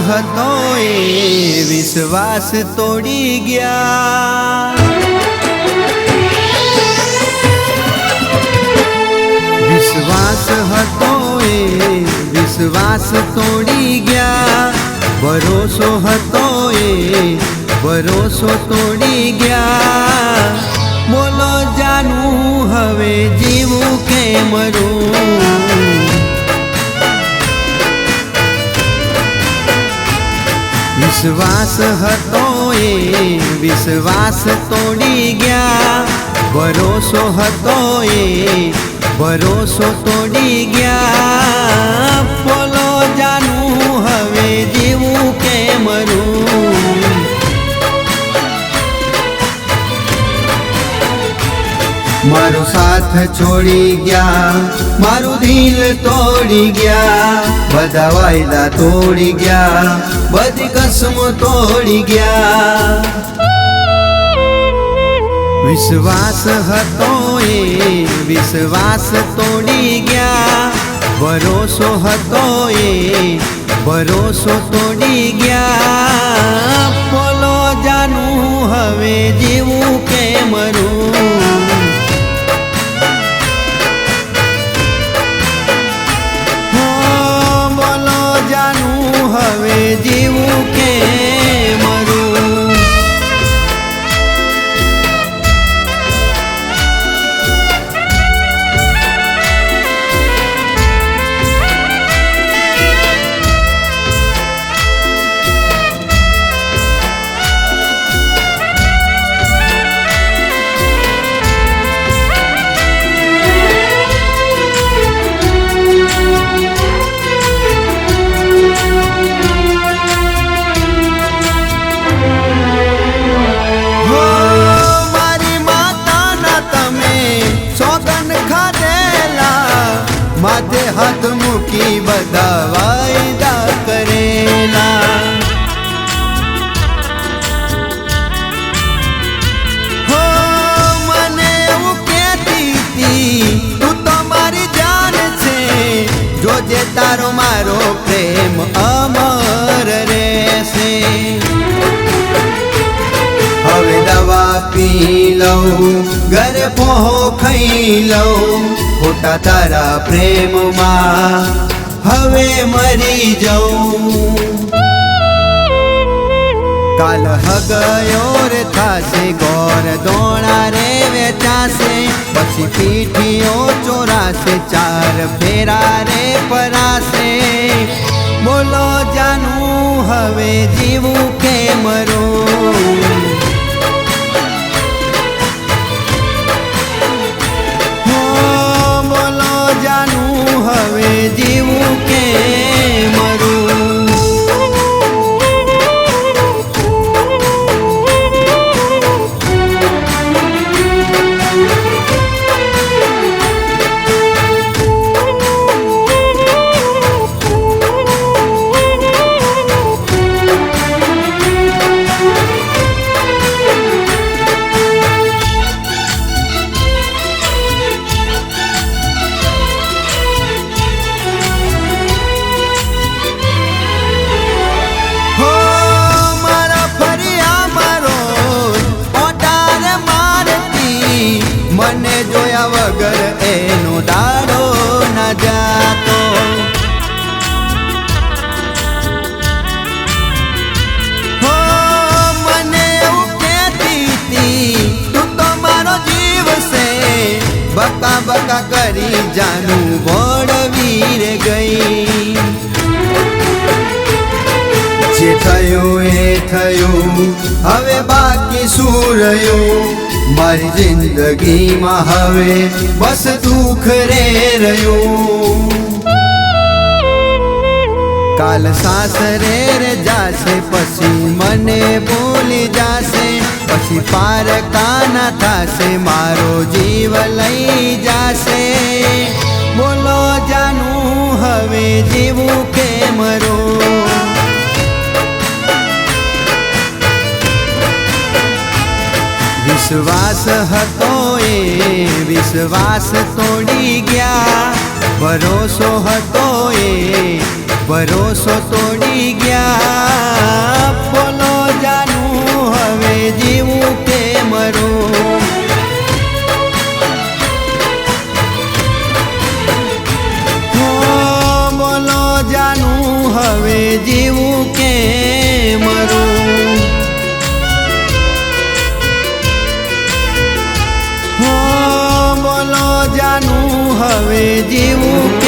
હતો એ વિશ્વાસ તોડી ગયા। વિશ્વાસ હતો એ વિશ્વાસ તોડી ગયા। ભરોસો હતો એ ભરોસો તોડી ગયા। બોલો જાનું હવે જીવું કે મરું। વિશ્વાસ હતો એ વિશ્વાસ તોડી ગયા। ભરોસો હતો એ ભરોસો તોડી ગયા। બોલો જાનું હવે જીવું કે મરું। મારો સાથ છોડી ગયા, મારું દિલ તોડી ગયા। બધા વાયદા તોડી ગયા, બધી કસમો તોડી ગયા। વિશ્વાસ હતો એ વિશ્વાસ તોડી ગયા। ભરોસો હતો એ ભરોસો તોડી ગયા। બોલો જાનું હવે જીવું કે મરું। હવે જીવું કે મરું। માથે હાથ મૂકી બધા વાયદા કરેલા। હો મને એવું કહેતી હતી તું તો મારી જાન છે, જોજે તારો મારો પ્રેમ અમર રહેશે। હવે દવા પી લઉં, ઘરે પોહો ખાઈ લઉં, ખોટા તારા પ્રેમમાં હવે મરી જાઉં। કાલ હગયો રે થાશે, ગોર દોણા રે વેચાશે, પછી પીઠીઓ ચોરાશે, ચાર ફેરા રે પરાશે। બોલો જાનું હવે જીવું કે મરું। હવે જીવું કે મરું। મને જોયા વગર એનો દાડો ન જાતો। હો મને એવું કહેતી હતી તું તો મારો જીવ છે, બકા બકા કરી જાનું વળવી રે ગઈ। જે થયું એ થયું, હવે બાકી શું રહ્યું। મારી જિંદગીમાં હવે બસ દુઃખ રે રહ્યું। કાલ સાસરે રે જાશે, પછી મને ભૂલી જાશે, પછી પારકાના થાશે, મારો જીવ લઈ જાશે। બોલો જાનું હવે જીવું કે મરું। વિશ્વાસ હતો એ વિશ્વાસ તોડી ગયા। ભરોસો હતો એ ભરોસો તોડી ગયા, બોલો જાનું હવે જીવું કે મરું. બોલો જાનું હવે જીવું કે મરું. બોલો જાનું હવે જીવું